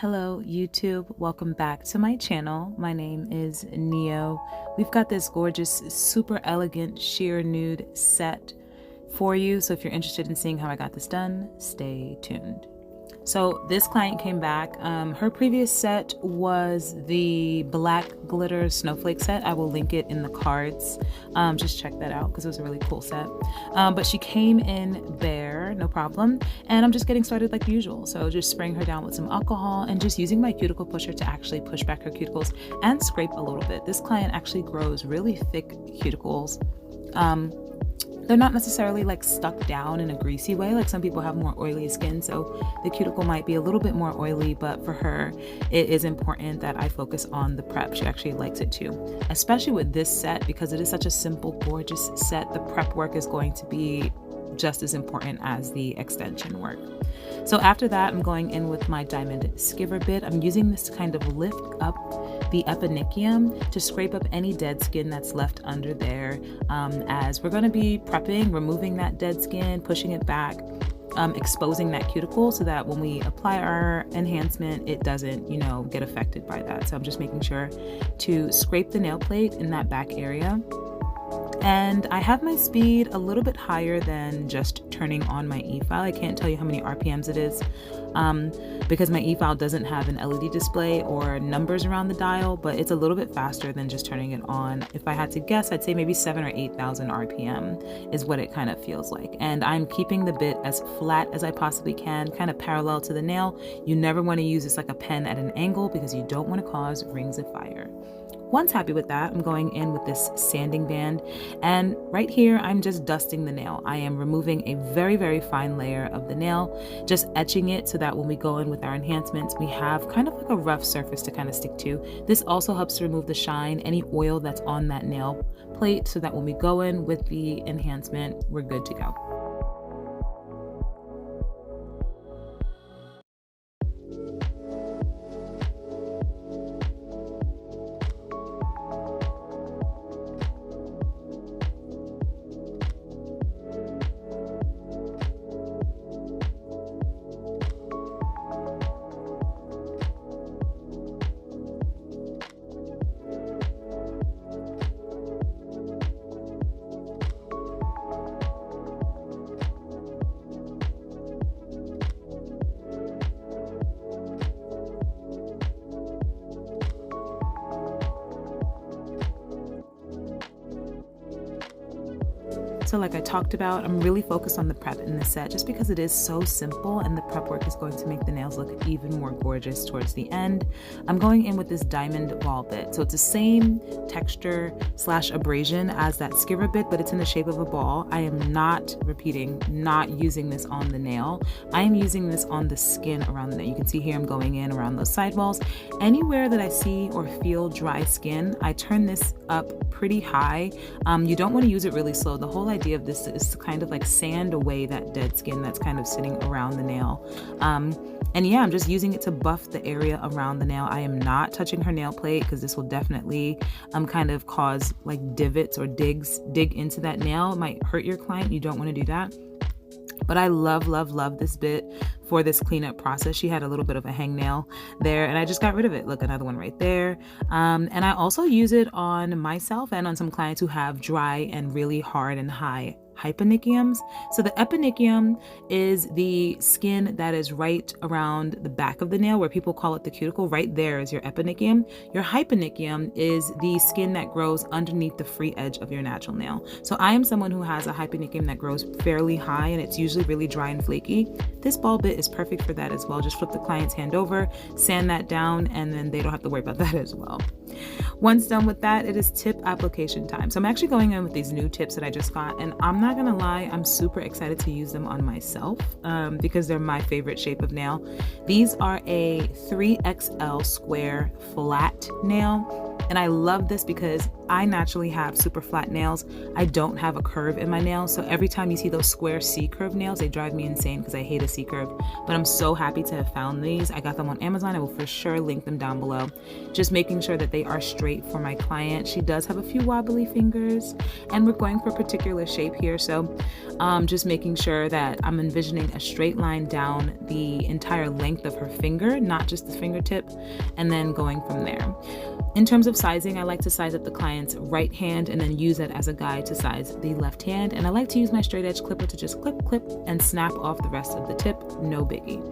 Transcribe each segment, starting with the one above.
Hello YouTube, welcome back to my channel. My name is Neo. We've got this gorgeous, super elegant sheer nude set for you. So if you're interested in seeing how I got this done, stay tuned. So this client came back. Her previous set was the black glitter snowflake set. I will link it in the cards. Just check that out because it was a really cool set. But she came in bare, no problem. And I'm just getting started like usual. So just spraying her down with some alcohol and just using my cuticle pusher to actually push back her cuticles and scrape a little bit. This client actually grows really thick cuticles. They're not necessarily like stuck down in a greasy way, like some people have more oily skin, so the cuticle might be a little bit more oily, but for her, it is important that I focus on the prep. She actually likes it too, especially with this set because it is such a simple, gorgeous set. The prep work is going to be just as important as the extension work. So after that, I'm going in with my diamond skiver bit. I'm using this to kind of lift up the eponychium to scrape up any dead skin that's left under there, as we're going to be prepping, removing that dead skin, pushing it back, exposing that cuticle so that when we apply our enhancement, it doesn't, get affected by that. So I'm just making sure to scrape the nail plate in that back area. And I have my speed a little bit higher than just turning on my e-file. I can't tell you how many RPMs it is because my e-file doesn't have an LED display or numbers around the dial, but it's a little bit faster than just turning it on. If I had to guess, I'd say maybe 7,000 or 8,000 RPM is what it kind of feels like. And I'm keeping the bit as flat as I possibly can, kind of parallel to the nail. You never want to use this like a pen at an angle because you don't want to cause rings of fire. Once happy with that, I'm going in with this sanding band, and right here I'm just dusting the nail. I am removing a very, very fine layer of the nail, just etching it so that when we go in with our enhancements, we have kind of like a rough surface to kind of stick to. This also helps to remove the shine, any oil that's on that nail plate, so that when we go in with the enhancement, we're good to go. So like I talked about, I'm really focused on the prep in this set just because it is so simple and the prep work is going to make the nails look even more gorgeous towards the end. I'm going in with this diamond ball bit. So it's the same texture / abrasion as that skiver bit, but it's in the shape of a ball. I am not using this on the nail. I am using this on the skin around the nail. You can see here I'm going in around those sidewalls. Anywhere that I see or feel dry skin, I turn this up pretty high. You don't want to use it really slow. The whole idea of this is to kind of like sand away that dead skin that's kind of sitting around the nail. And yeah, I'm just using it to buff the area around the nail. I am not touching her nail plate because this will definitely kind of cause like divots or dig into that nail. It might hurt your client. You don't want to do that. But I love this bit for this cleanup process. She had a little bit of a hangnail there and I just got rid of it. Look, another one right there. And I also use it on myself and on some clients who have dry and really hard and high hyponychiums. So the eponychium is the skin that is right around the back of the nail, where people call it the cuticle. Right there is your eponychium. Your hyponychium is the skin that grows underneath the free edge of your natural nail. So I am someone who has a hyponychium that grows fairly high and it's usually really dry and flaky. This ball bit is perfect for that as well. Just flip the client's hand over, sand that down, and then they don't have to worry about that as well. Once done with that, it is tip application time. So I'm actually going in with these new tips that I just got, and I'm not gonna lie, I'm super excited to use them on myself because they're my favorite shape of nail. These are a 3XL square flat nail, and I love this because I naturally have super flat nails. I don't have a curve in my nails. So every time you see those square C-curve nails, they drive me insane because I hate a C-curve. But I'm so happy to have found these. I got them on Amazon. I will for sure link them down below. Just making sure that they are straight for my client. She does have a few wobbly fingers, and we're going for a particular shape here. So just making sure that I'm envisioning a straight line down the entire length of her finger, not just the fingertip, and then going from there. In terms of sizing, I like to size up the client's right hand and then use it as a guide to size the left hand. And I like to use my straight edge clipper to just clip, and snap off the rest of the tip. No biggie.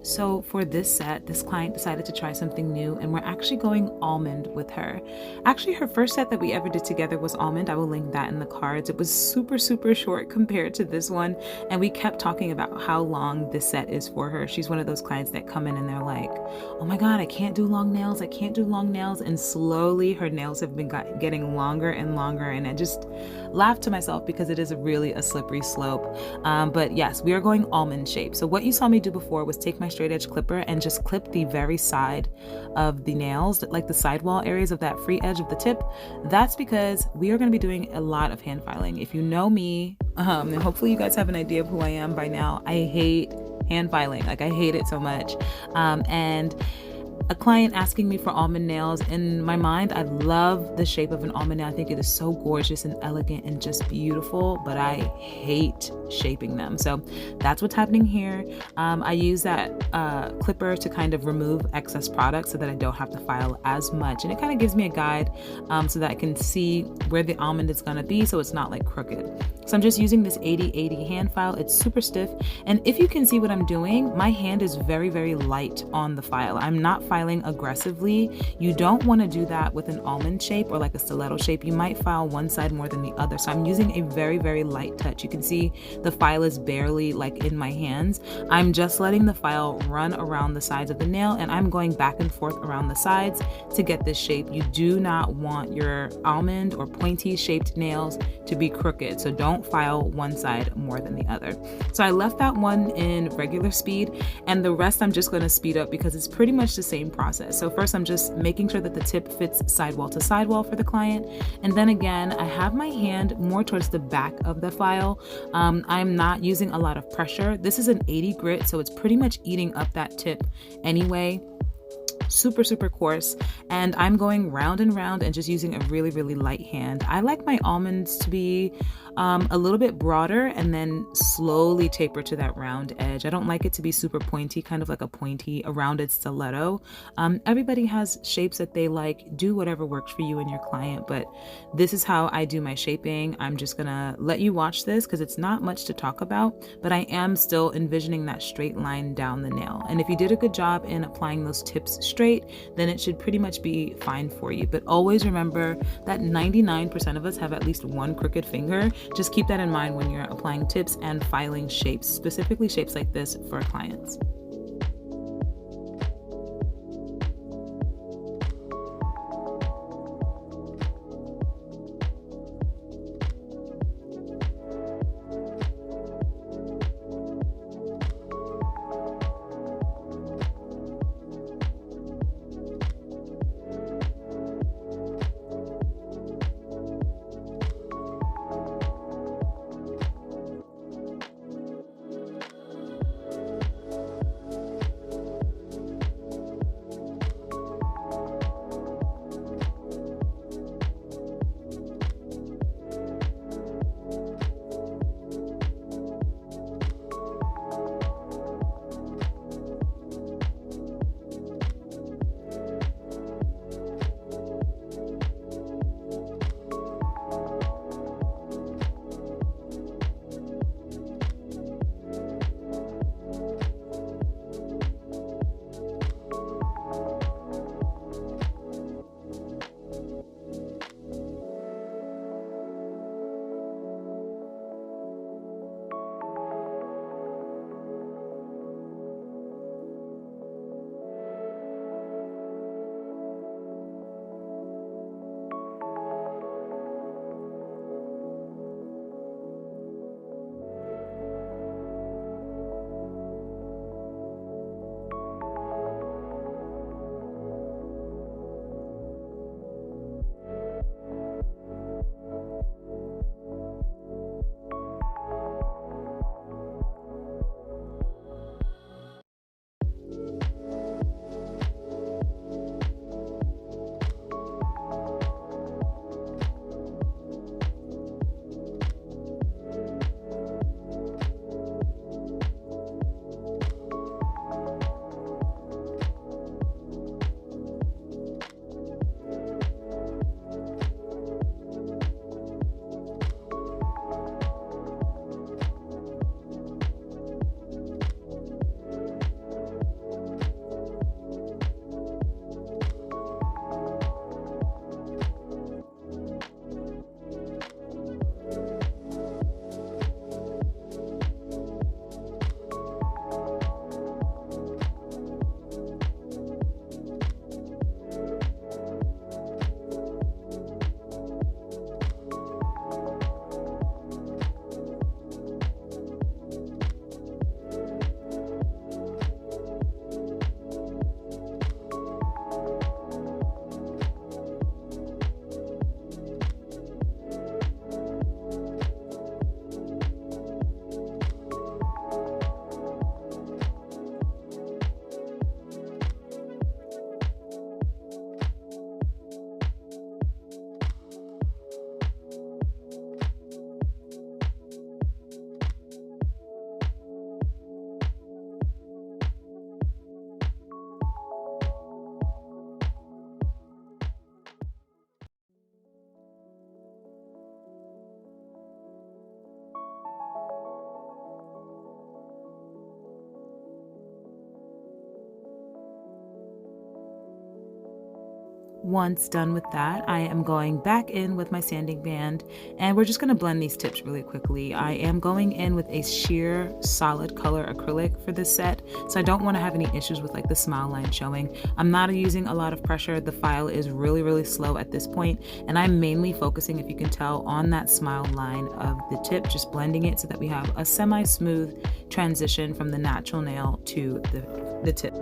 So for this set, this client decided to try something new, and we're actually going almond with her. Actually, her first set that we ever did together was almond. I will link that in the cards. It was super short compared to this one, and we kept talking about how long this set is for her. She's one of those clients that come in and they're like, oh my God, I can't do long nails. I can't do long nails. And slowly her nails have been getting longer and longer, and I just laughed to myself because it is really a slippery slope. But yes, we are going almond shape. So what you saw me do before was take my straight edge clipper and just clip the very side of the nails, like the sidewall areas of that free edge of the tip. That's because we are going to be doing a lot of hand filing. If you know me, and hopefully you guys have an idea of who I am by now, I hate hand filing. Like, I hate it so much. And a client asking me for almond nails, in my mind, I love the shape of an almond nail. I think it is so gorgeous and elegant and just beautiful, but I hate shaping them. So that's what's happening here. I use that clipper to kind of remove excess product so that I don't have to file as much. And it kind of gives me a guide so that I can see where the almond is gonna be so it's not like crooked. So I'm just using this 80/80 hand file. It's super stiff. And if you can see what I'm doing, my hand is very light on the file. I'm not filing aggressively. You don't want to do that with an almond shape or like a stiletto shape. You might file one side more than the other. So I'm using a very light touch. You can see the file is barely like in my hands. I'm just letting the file run around the sides of the nail, and I'm going back and forth around the sides to get this shape. You do not want your almond or pointy shaped nails to be crooked. So don't file one side more than the other. So I left that one in regular speed, and the rest I'm just going to speed up because it's pretty much the same process. So first I'm just making sure that the tip fits sidewall to sidewall for the client. And then again, I have my hand more towards the back of the file. I'm not using a lot of pressure. This is an 80 grit, so it's pretty much eating up that tip anyway. Super coarse, and I'm going round and round and just using a really light hand. I like my almonds to be a little bit broader and then slowly taper to that round edge. I don't like it to be super pointy, kind of like a rounded stiletto. Everybody has shapes that they like. Do whatever works for you and your client, but this is how I do my shaping. I'm just gonna let you watch this because it's not much to talk about, but I am still envisioning that straight line down the nail. And if you did a good job in applying those tips straight, then it should pretty much be fine for you. But always remember that 99% of us have at least one crooked finger. Just keep that in mind when you're applying tips and filing shapes, specifically shapes like this for clients. Once done with that, I am going back in with my sanding band, and we're just going to blend these tips really quickly. I am going in with a sheer solid color acrylic for this set, so I don't want to have any issues with like the smile line showing. I'm not using a lot of pressure. The file is really slow at this point, and I'm mainly focusing, if you can tell, on that smile line of the tip, just blending it so that we have a semi-smooth transition from the natural nail to the tip.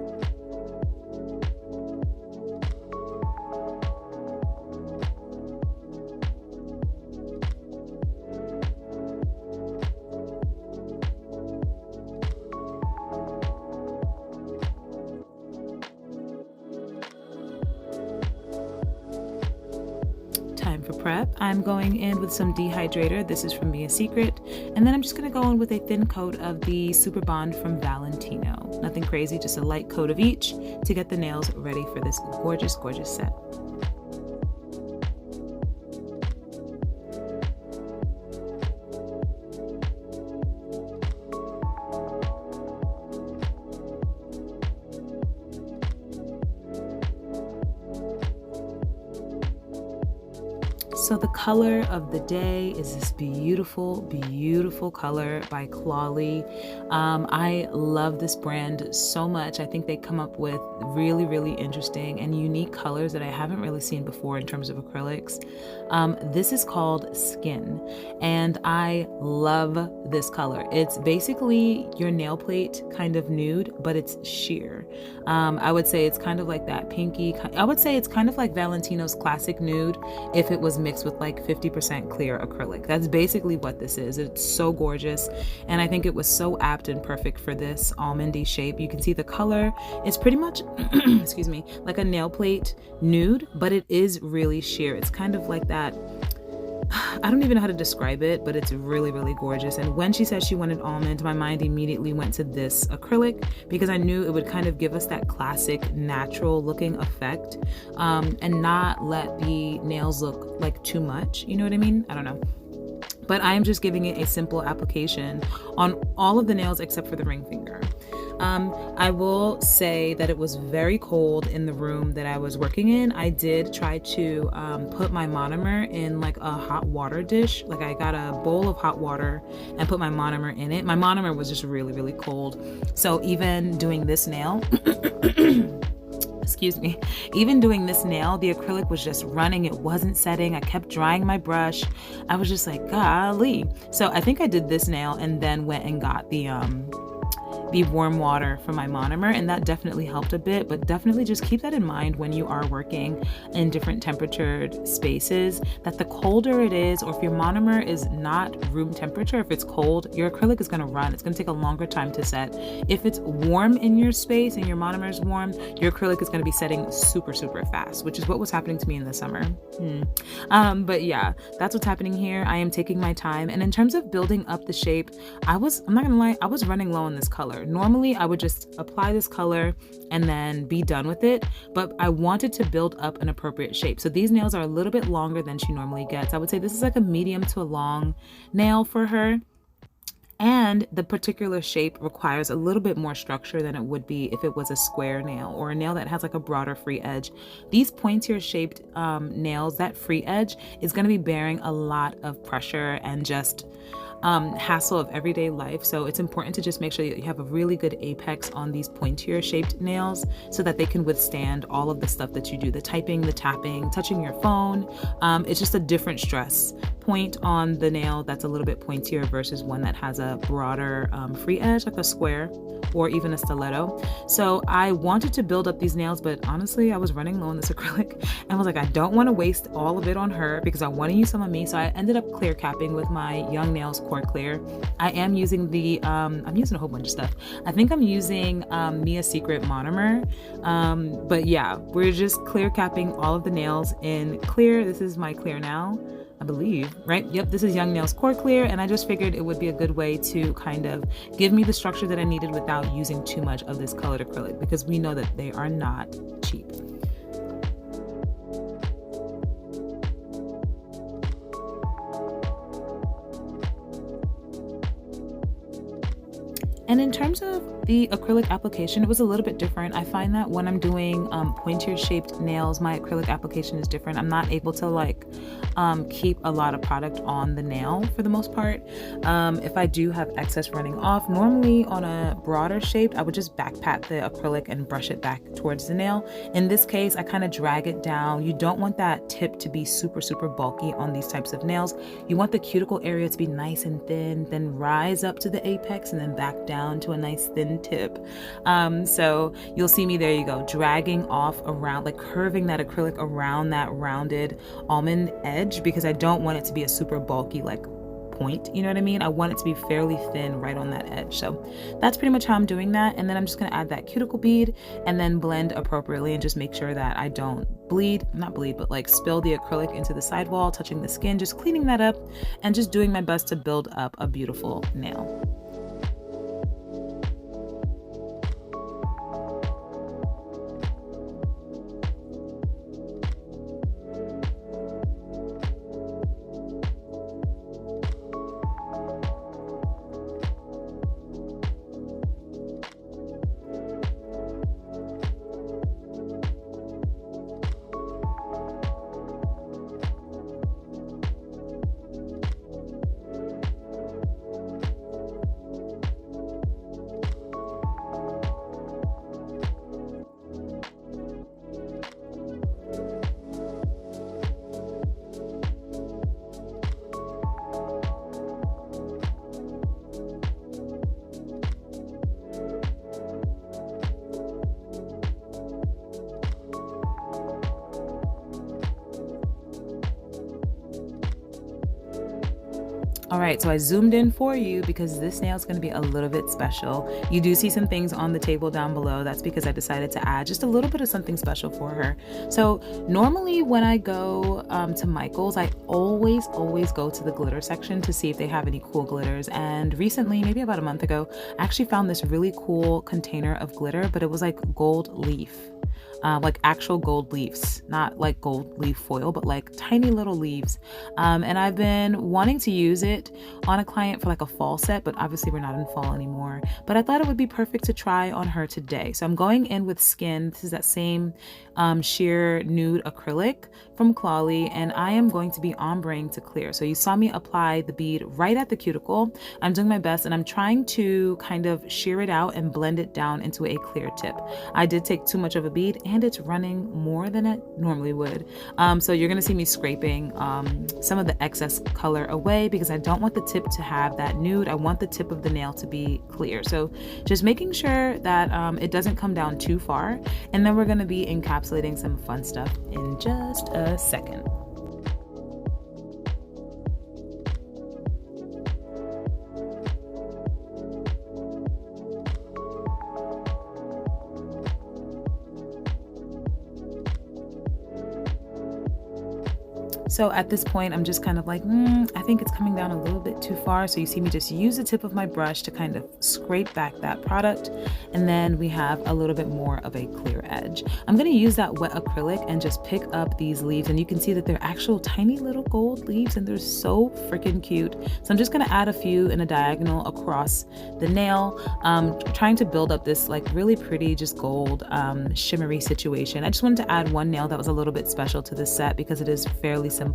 Time for prep. I'm going in with some dehydrator. This is from Be Secret. And then I'm just going to go in with a thin coat of the Super Bond from Valentino. Nothing crazy, just a light coat of each to get the nails ready for this gorgeous set. So the color of the day is this beautiful color by Clawley. I love this brand so much. I think they come up with really interesting and unique colors that I haven't really seen before in terms of acrylics. This is called Skin, and I love this color. It's basically your nail plate kind of nude, but it's sheer. I would say it's kind of like that pinky. I would say it's kind of like Valentino's classic nude if it was mixed with like 50% clear acrylic. That's basically what this is. It's so gorgeous, and I think it was so apt and perfect for this almondy shape. You can see the color. It's pretty much excuse me, like a nail plate nude, but it is really sheer. It's kind of like that, I don't even know how to describe it, but it's really gorgeous. And when she said she wanted almond, my mind immediately went to this acrylic because I knew it would kind of give us that classic natural looking effect, and not let the nails look like too much. You know what I mean? I don't know. But I am just giving it a simple application on all of the nails except for the ring finger. I will say that it was very cold in the room that I was working in. I did try to put my monomer in like a hot water dish. Like I got a bowl of hot water and put my monomer in it. My monomer was just really cold. So even doing this nail, excuse me, even doing this nail, the acrylic was just running. It wasn't setting. I kept drying my brush. I was just like, golly. So I think I did this nail and then went and got the warm water for my monomer, and that definitely helped a bit. But definitely just keep that in mind when you are working in different temperatured spaces, that the colder it is, or if your monomer is not room temperature, if it's cold, your acrylic is going to run. It's going to take a longer time to set. If it's warm in your space and your monomer is warm, your acrylic is going to be setting super fast, which is what was happening to me in the summer. But yeah, that's what's happening here. I am taking my time, and in terms of building up the shape, I'm not gonna lie, I was running low on this color. Normally I would just apply this color and then be done with it, but I wanted to build up an appropriate shape. So these nails are a little bit longer than she normally gets. I would say this is like a medium to a long nail for her. And the particular shape requires a little bit more structure than it would be if it was a square nail or a nail that has like a broader free edge. These pointier shaped nails, that free edge is going to be bearing a lot of pressure and just hassle of everyday life. So it's important to just make sure that you have a really good apex on these pointier shaped nails so that they can withstand all of the stuff that you do, the typing, the tapping, touching your phone. It's just a different stress point on the nail that's a little bit pointier versus one that has a broader free edge, like a square or even a stiletto. So I wanted to build up these nails, but honestly, I was running low on this acrylic and I was like, I don't want to waste all of it on her because I want to use some of me. So I ended up clear capping with my Young Nails Core Clear. I am using the, I'm using a whole bunch of stuff. I think I'm using Mia Secret monomer. But yeah, we're just clear capping all of the nails in clear. This is my clear now, I believe, right? Yep, this is Young Nails Core Clear, and I just figured it would be a good way to kind of give me the structure that I needed without using too much of this colored acrylic, because we know that they are not cheap. And in terms of the acrylic application, it was a little bit different. I find that when I'm doing pointier shaped nails, my acrylic application is different. I'm not able to like keep a lot of product on the nail for the most part. If I do have excess running off, normally on a broader shape, I would just back pat the acrylic and brush it back towards the nail. In this case, I kind of drag it down. You don't want that tip to be super, super bulky on these types of nails. You want the cuticle area to be nice and thin, then rise up to the apex and then back down to a nice thin tip. So you'll see me, there you go, dragging off around, like curving that acrylic around that rounded almond edge, because I don't want it to be a super bulky like point, you know what I mean? I want it to be fairly thin right on that edge. So that's pretty much how I'm doing that. And then I'm just going to add that cuticle bead and then blend appropriately and just make sure that I don't not bleed, but like spill the acrylic into the sidewall, touching the skin, just cleaning that up and just doing my best to build up a beautiful nail. All right, so I zoomed in for you because this nail is going to be a little bit special. You do see some things on the table down below. That's because I decided to add just a little bit of something special for her. So normally when I go to Michael's, I always go to the glitter section to see if they have any cool glitters. And recently, maybe about a month ago, I actually found this really cool container of glitter, but it was like gold leaf. Like actual gold leaves, not like gold leaf foil, but like tiny little leaves. And I've been wanting to use it on a client for like a fall set, but obviously we're not in fall anymore. But I thought it would be perfect to try on her today. So I'm going in with Skin. This is that same sheer nude acrylic from Clawley, and I am going to be ombreing to clear. So you saw me apply the bead right at the cuticle. I'm doing my best and I'm trying to kind of shear it out and blend it down into a clear tip. I did take too much of a bead and it's running more than it normally would. So you're gonna see me scraping some of the excess color away because I don't want the tip to have that nude. I want the tip of the nail to be clear. So just making sure that it doesn't come down too far. And then we're gonna be encapsulating some fun stuff in just a second. So at this point, I'm just kind of like, I think it's coming down a little bit too far. So you see me just use the tip of my brush to kind of scrape back that product. And then we have a little bit more of a clear edge. I'm going to use that wet acrylic and just pick up these leaves. And you can see that they're actual tiny little gold leaves and they're so freaking cute. So I'm just going to add a few in a diagonal across the nail, trying to build up this like really pretty, just gold, shimmery situation. I just wanted to add one nail that was a little bit special to this set because it is fairly simple.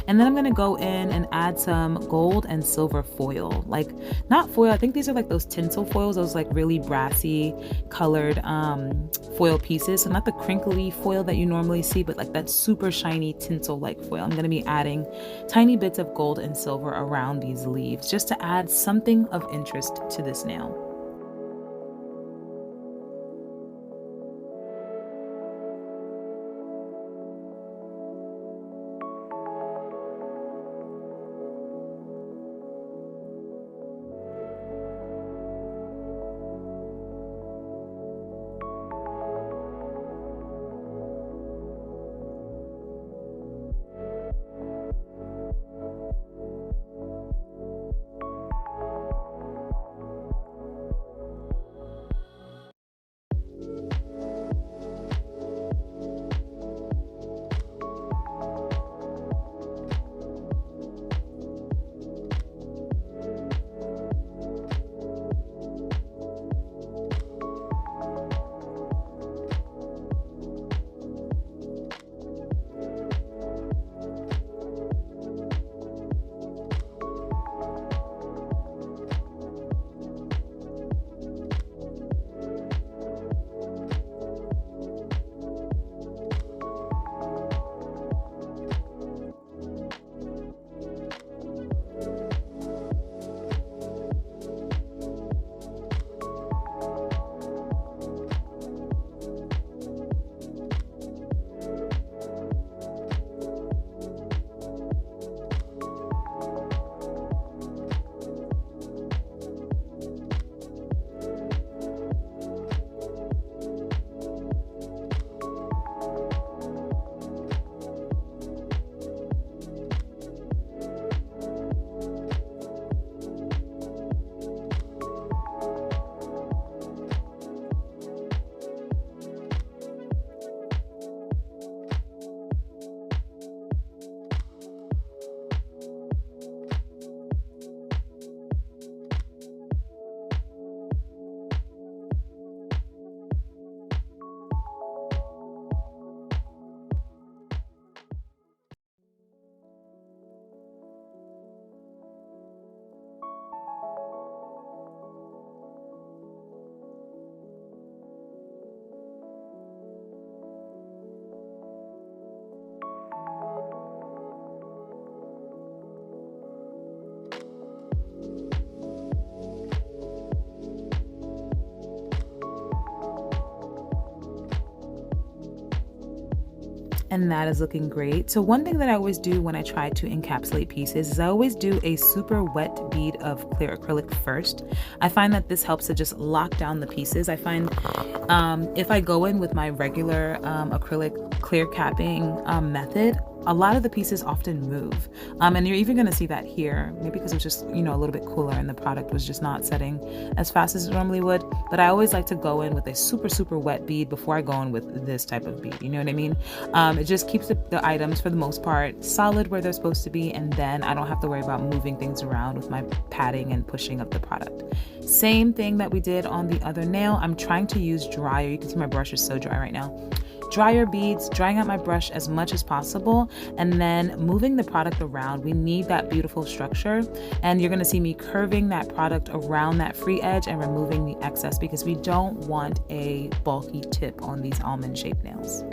And then I'm going to go in and add some gold and silver foil, like not foil. I think these are like those tinsel foils, those like really brassy colored foil pieces. So not the crinkly foil that you normally see, but like that super shiny tinsel like foil. I'm going to be adding tiny bits of gold and silver around these leaves just to add something of interest to this nail. and that is looking great. So one thing that I always do when I try to encapsulate pieces is I always do a super wet bead of clear acrylic first. I find that this helps to just lock down the pieces. I find if I go in with my regular acrylic clear capping method, a lot of the pieces often move. And you're even gonna see that here, maybe because it was just, you know, a little bit cooler and the product was just not setting as fast as it normally would. But I always like to go in with a super, super wet bead before I go in with this type of bead, you know what I mean? It just keeps the items, for the most part, solid where they're supposed to be, and then I don't have to worry about moving things around with my patting and pushing up the product. Same thing that we did on the other nail. I'm trying to use drier. You can see my brush is so dry right now. Drier beads, drying out my brush as much as possible, and then moving the product around. We need that beautiful structure, and you're gonna see me curving that product around that free edge and removing the excess because we don't want a bulky tip on these almond shaped nails.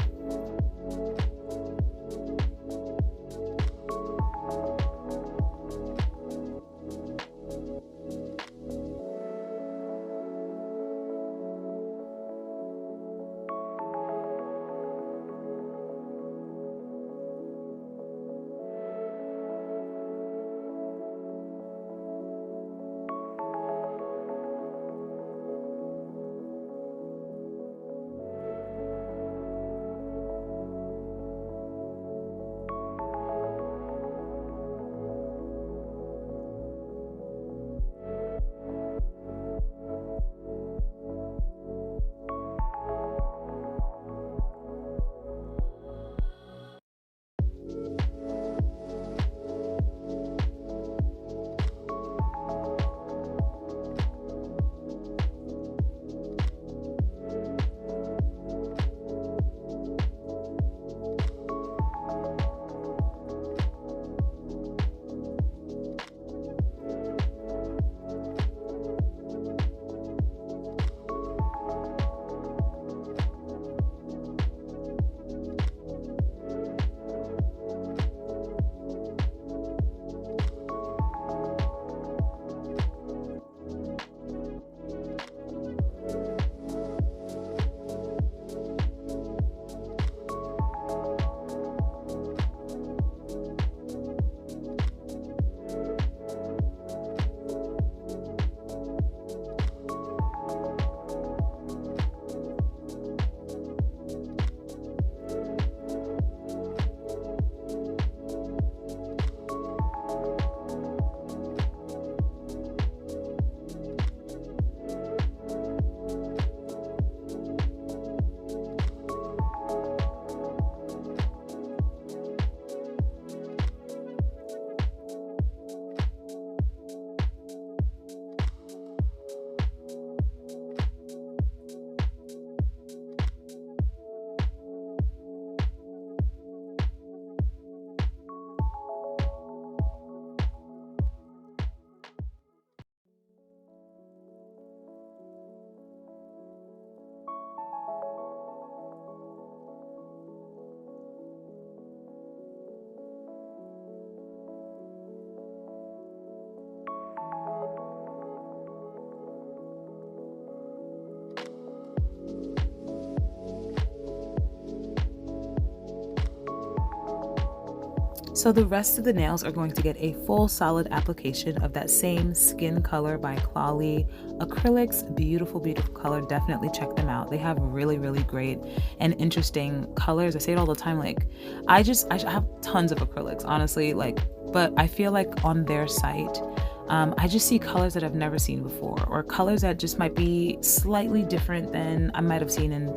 So the rest of the nails are going to get a full solid application of that same Skin Color by Clawly acrylics. Beautiful, beautiful color. Definitely check them out. They have really, really great and interesting colors. I say it all the time, like I have tons of acrylics, honestly, like, but I feel like on their site, I just see colors that I've never seen before, or colors that just might be slightly different than I might have seen in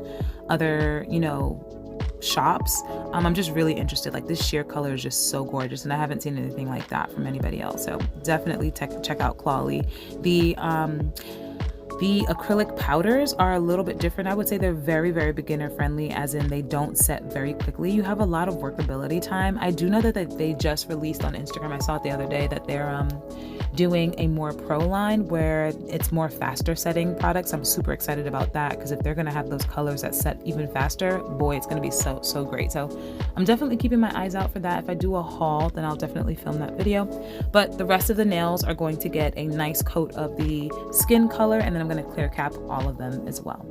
other, you know, shops. I'm just really interested. Like, this sheer color is just so gorgeous, and I haven't seen anything like that from anybody else. So definitely check out Clawly. The acrylic powders are a little bit different. I would say they're very, very beginner friendly, as in they don't set very quickly. You have a lot of workability time. I do know that they just released on Instagram, I saw it the other day, that they're doing a more pro line where it's more faster setting products. I'm super excited about that, because if they're gonna have those colors that set even faster, boy, it's gonna be so great. So I'm definitely keeping my eyes out for that. If I do a haul, then I'll definitely film that video. But the rest of the nails are going to get a nice coat of the Skin Color, and then I'm going to clear cap all of them as well.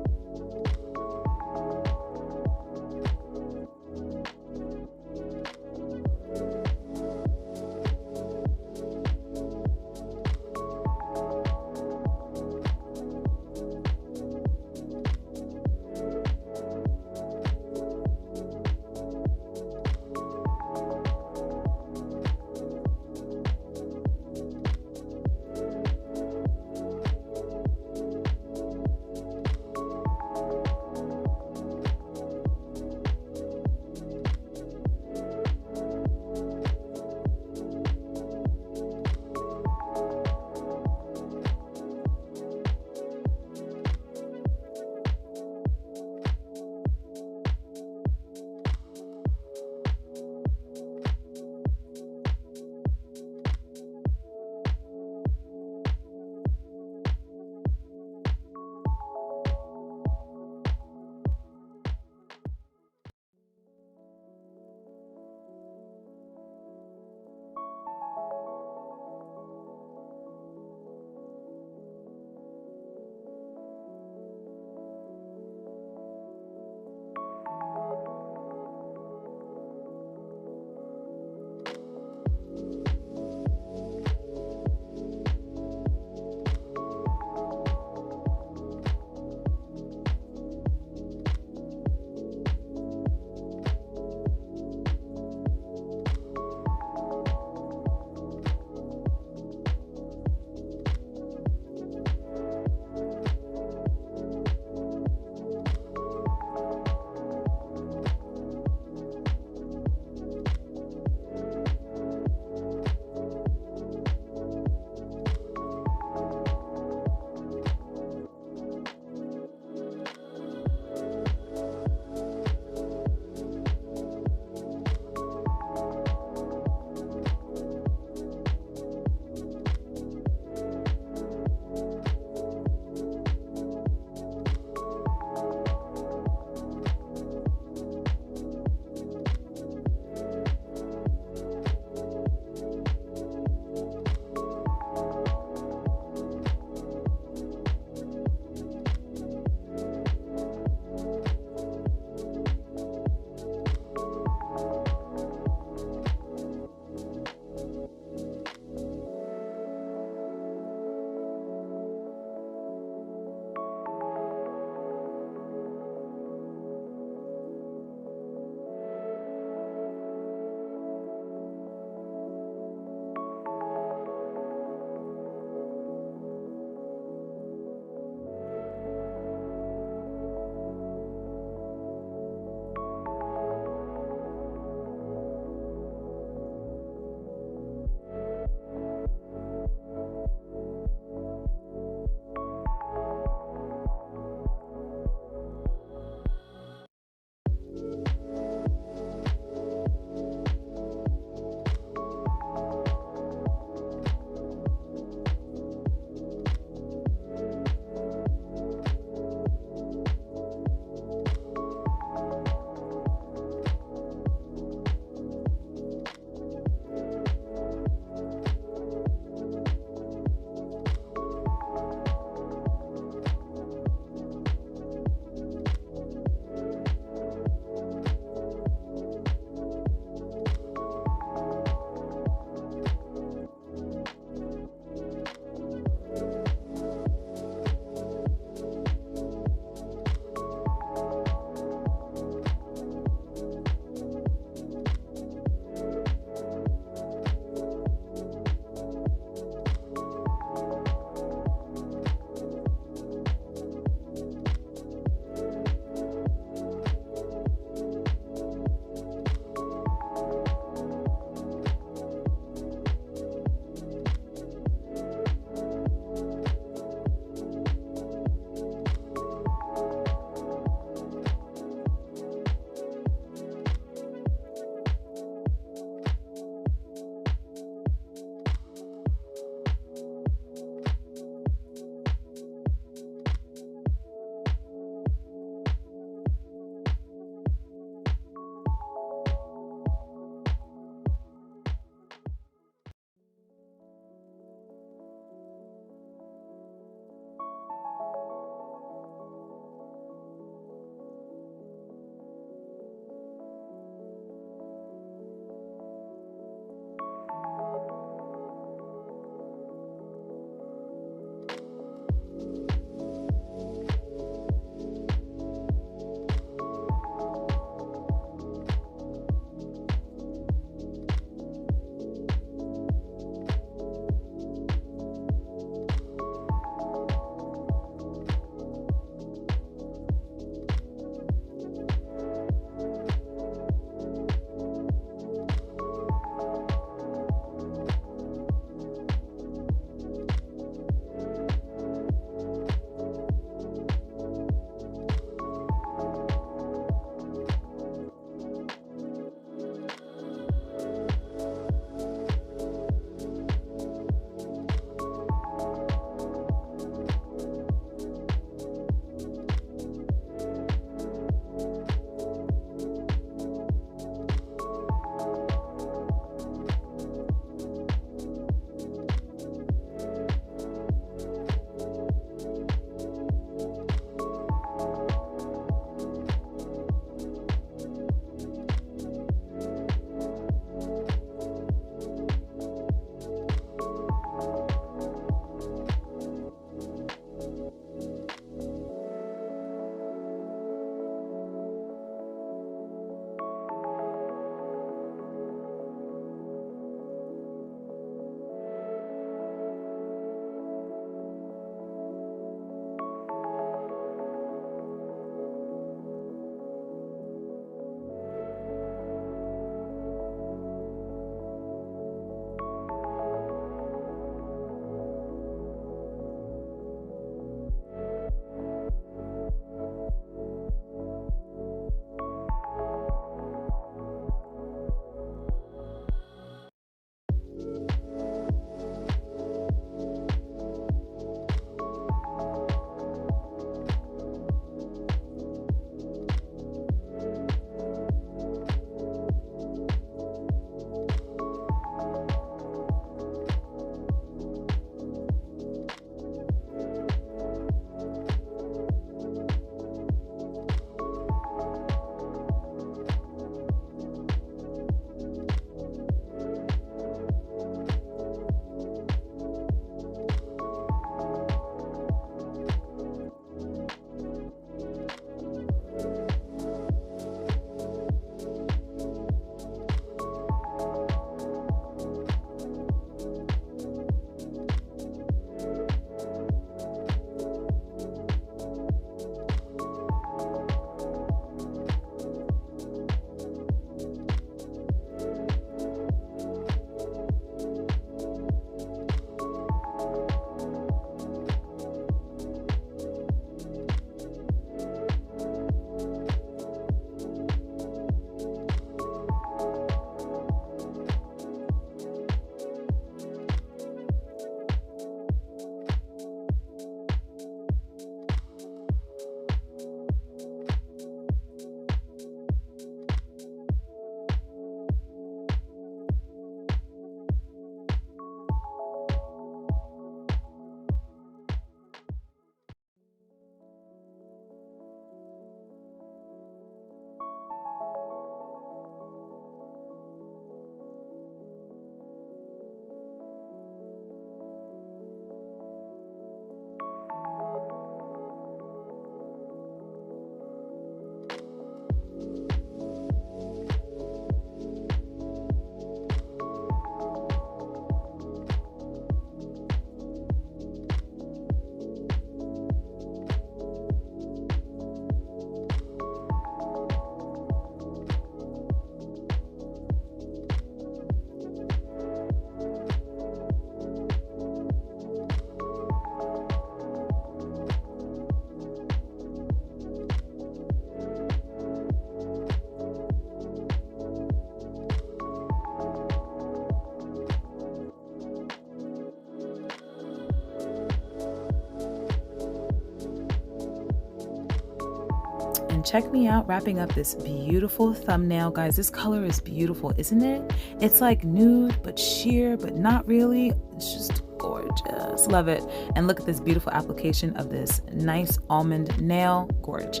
and check me out wrapping up this beautiful thumbnail. Guys, this color is beautiful, isn't it? It's like nude, but sheer, but not really. It's just gorgeous. Love it. And look at this beautiful application of this nice almond nail. Gorge.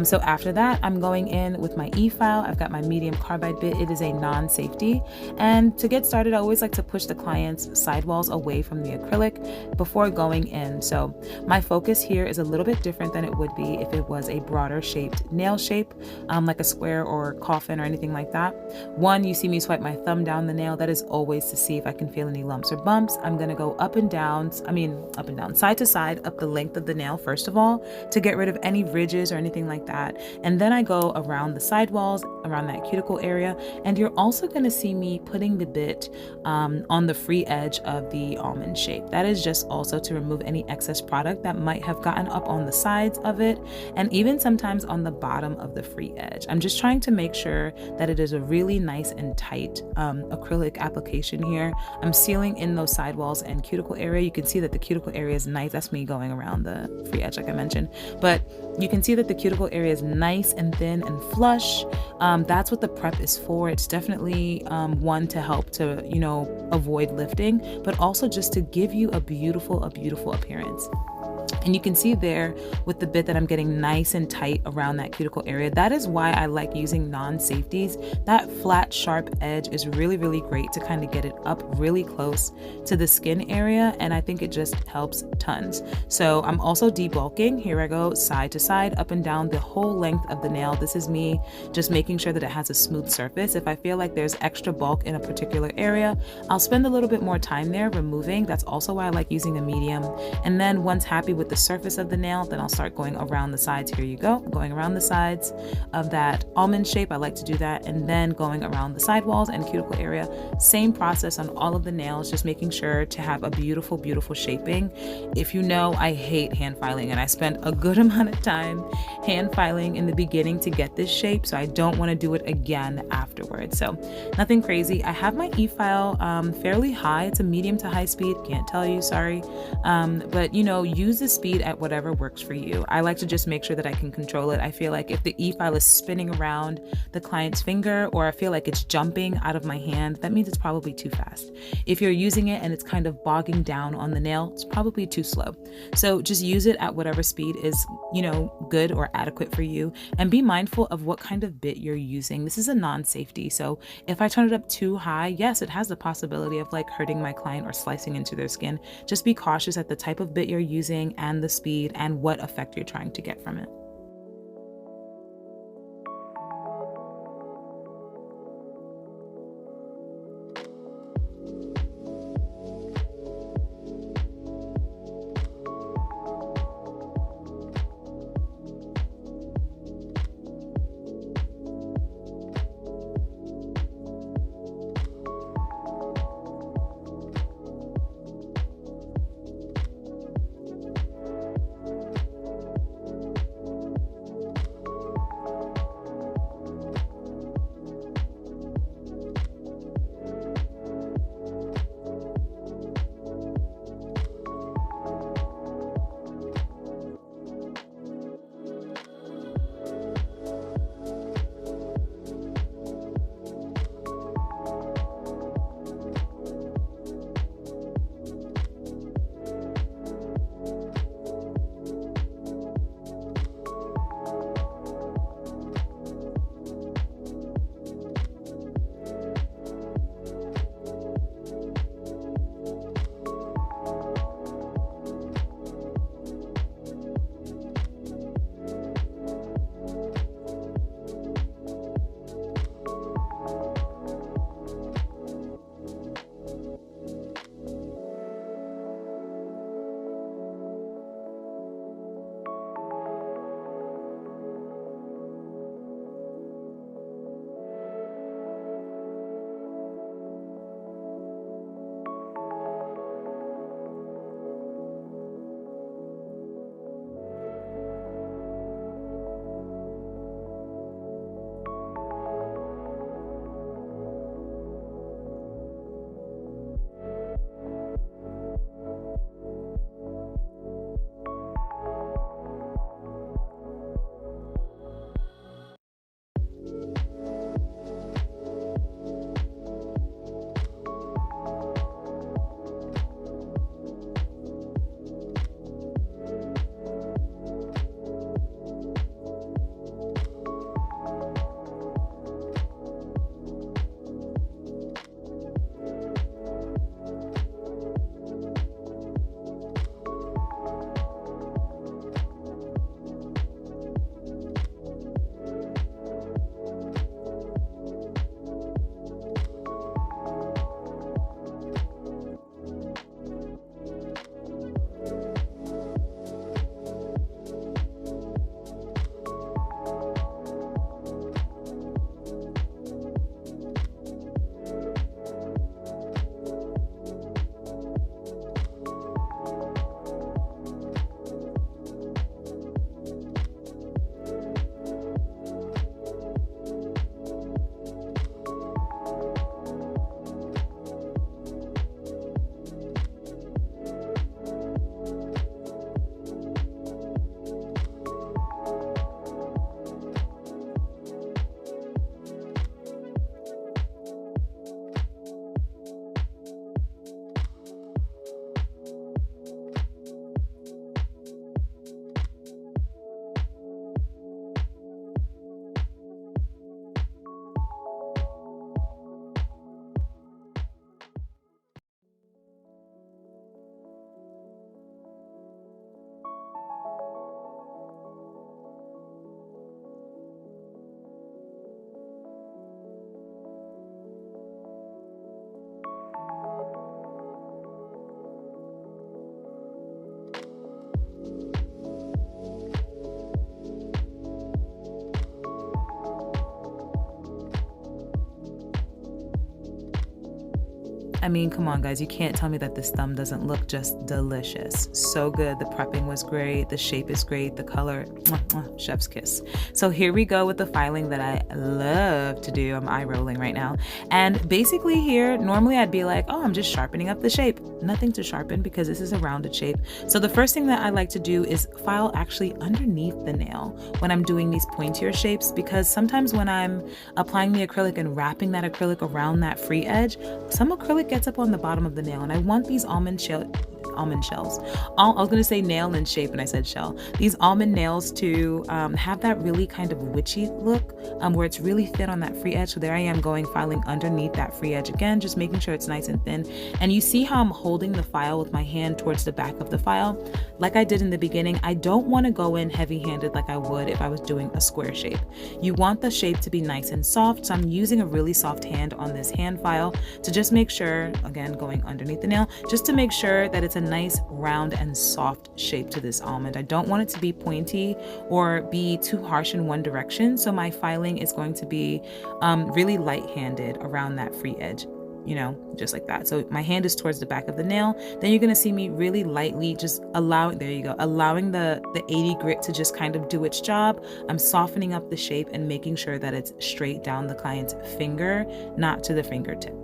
So after that, I'm going in with my e-file. I've got my medium carbide bit. It is a non-safety. And to get started, I always like to push the client's sidewalls away from the acrylic before going in. So my focus here is a little bit different than it would be if it was a broader shaped nail shape, like a square or coffin or anything like that. One, you see me swipe my thumb down the nail. That is always to see if I can feel any lumps or bumps. I'm going to go up and down, side to side, up the length of the nail first of all, to get rid of any ridges or anything like that. And then I go around the sidewalls, around that cuticle area. And you're also going to see me putting the bit on the free edge of the almond shape. That is just also to remove any excess product that might have gotten up on the sides of it, and even sometimes on the bottom of the free edge. I'm just trying to make sure that it is a really nice and tight acrylic application here. I'm sealing in those sidewalls and cuticle area. You can see that the cuticle area is nice. That's me going around the free edge like I mentioned, but you can see that the cuticle area is nice and thin and flush. That's what the prep is for. It's definitely one to help to, avoid lifting, but also just to give you a beautiful appearance. And you can see there with the bit that I'm getting nice and tight around that cuticle area. That is why I like using non-safeties. That flat, sharp edge is really, really great to kind of get it up really close to the skin area. And I think it just helps tons. So I'm also debulking. Here I go, side to side, up and down the whole length of the nail. This is me just making sure that it has a smooth surface. If I feel like there's extra bulk in a particular area, I'll spend a little bit more time there removing. That's also why I like using a medium. And then once happy with the surface of the nail, then I'll start going around the sides. Here you go, going around the sides of that almond shape. I like to do that, and then going around the sidewalls and cuticle area. Same process on all of the nails, just making sure to have a beautiful shaping. If you know, I hate hand filing, and I spent a good amount of time hand filing in the beginning to get this shape, so I don't want to do it again afterwards. So nothing crazy. I have my e-file fairly high. It's a medium to high speed, can't tell you, sorry, but use the speed at whatever works for you. I like to just make sure that I can control it. I feel like if the e-file is spinning around the client's finger, or I feel like it's jumping out of my hand, that means it's probably too fast. If you're using it and it's kind of bogging down on the nail, it's probably too slow. So just use it at whatever speed is, good or adequate for you, and be mindful of what kind of bit you're using. This is a non-safety, so if I turn it up too high, yes, it has the possibility of like hurting my client or slicing into their skin. Just be cautious at the type of bit you're using and the speed and what effect you're trying to get from it. I mean, come on guys, you can't tell me that this thumb doesn't look just delicious. So good. The prepping was great. The shape is great. The color, mwah, mwah, chef's kiss. So here we go with the filing that I love to do. I'm eye rolling right now. And basically here, normally I'd be like, oh, I'm just sharpening up the shape. Nothing to sharpen because this is a rounded shape. So the first thing that I like to do is file actually underneath the nail when I'm doing these pointier shapes, because sometimes when I'm applying the acrylic and wrapping that acrylic around that free edge, some acrylic gets up on the bottom of the nail, and I want these almond shells. I was going to say nail and shape and I said shell. These almond nails to have that really kind of witchy look where it's really thin on that free edge. So there I am going filing underneath that free edge again, just making sure it's nice and thin. And you see how I'm holding the file with my hand towards the back of the file. Like I did in the beginning, I don't want to go in heavy-handed like I would if I was doing a square shape. You want the shape to be nice and soft. So I'm using a really soft hand on this hand file to just make sure, again, going underneath the nail, just to make sure that it's a nice round and soft shape to this almond. I don't want it to be pointy or be too harsh in one direction. So my filing is going to be really light-handed around that free edge, you know, just like that. So my hand is towards the back of the nail. Then you're going to see me really lightly just allowing, there you go, allowing the 80 grit to just kind of do its job. I'm softening up the shape and making sure that it's straight down the client's finger, not to the fingertip.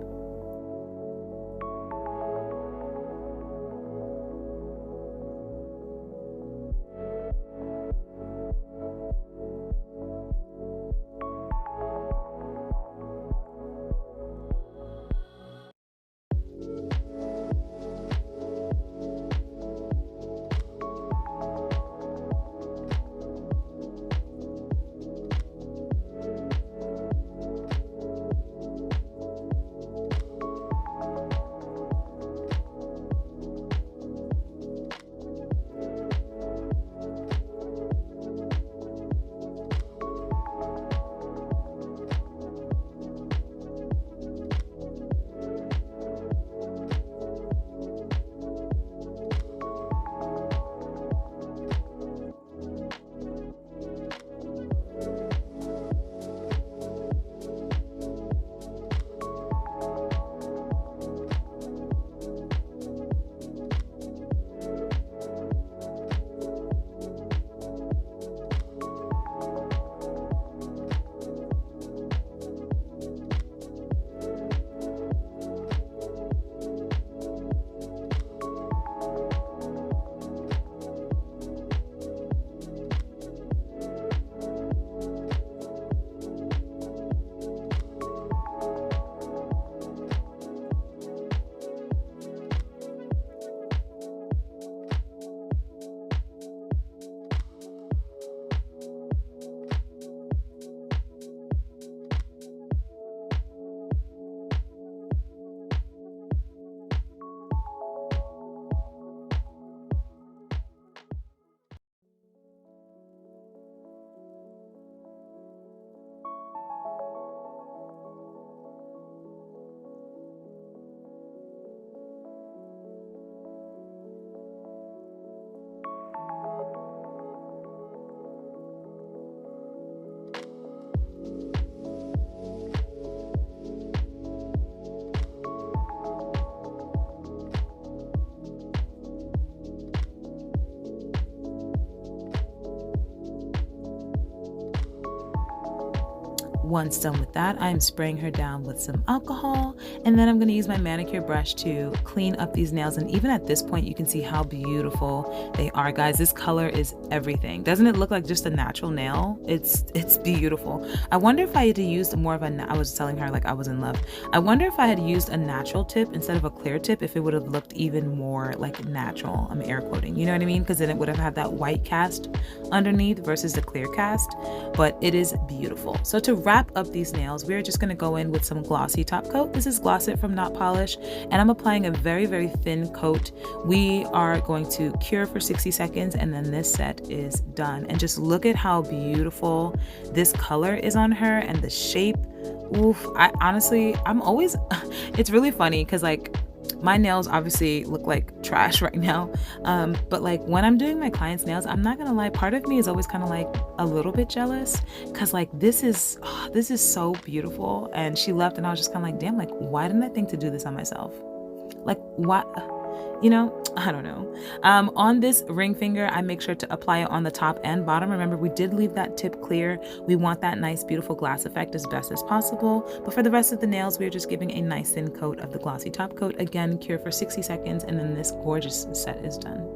Once done with that, I'm spraying her down with some alcohol, and then I'm going to use my manicure brush to clean up these nails. And even at this point, you can see how beautiful they are, guys. This color is everything. Doesn't it look like just a natural nail? It's beautiful. I wonder if I had used more of a, I was telling her like I was in love. I wonder if I had used a natural tip instead of a clear tip, if it would have looked even more like natural. I'm air quoting, you know what I mean? Because then it would have had that white cast underneath versus the clear cast, but it is beautiful. So to wrap up these nails, we're just going to go in with some glossy top coat. This is Gloss It from Not Polish, and I'm applying a very, very thin coat. We are going to cure for 60 seconds, and then this set is done. And just look at how beautiful this color is on her and the shape. Oof, I'm always, it's really funny because like my nails obviously look like trash right now, but like when I'm doing my clients' nails, I'm not gonna lie, part of me is always kind of like a little bit jealous because like this is so beautiful. And she left and I was just kind of like, damn, like why didn't I think to do this on myself? Like, what? You know, I don't know. On this ring finger, I make sure to apply it on the top and bottom. Remember, we did leave that tip clear. We want that nice, beautiful glass effect as best as possible. But for the rest of the nails, we're just giving a nice thin coat of the glossy top coat. Again, cure for 60 seconds, and then this gorgeous set is done.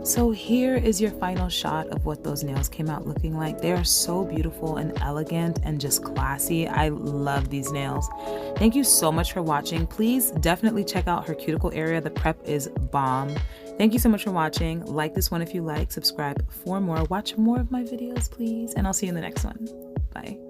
So here is your final shot of what those nails came out looking like. They are so beautiful and elegant and just classy. I love these nails. Thank you so much for watching. Please definitely check out her cuticle area. The prep is bomb. Thank you so much for watching. Like this one if you like, subscribe for more, watch more of my videos, please, and I'll see you in the next one. Bye.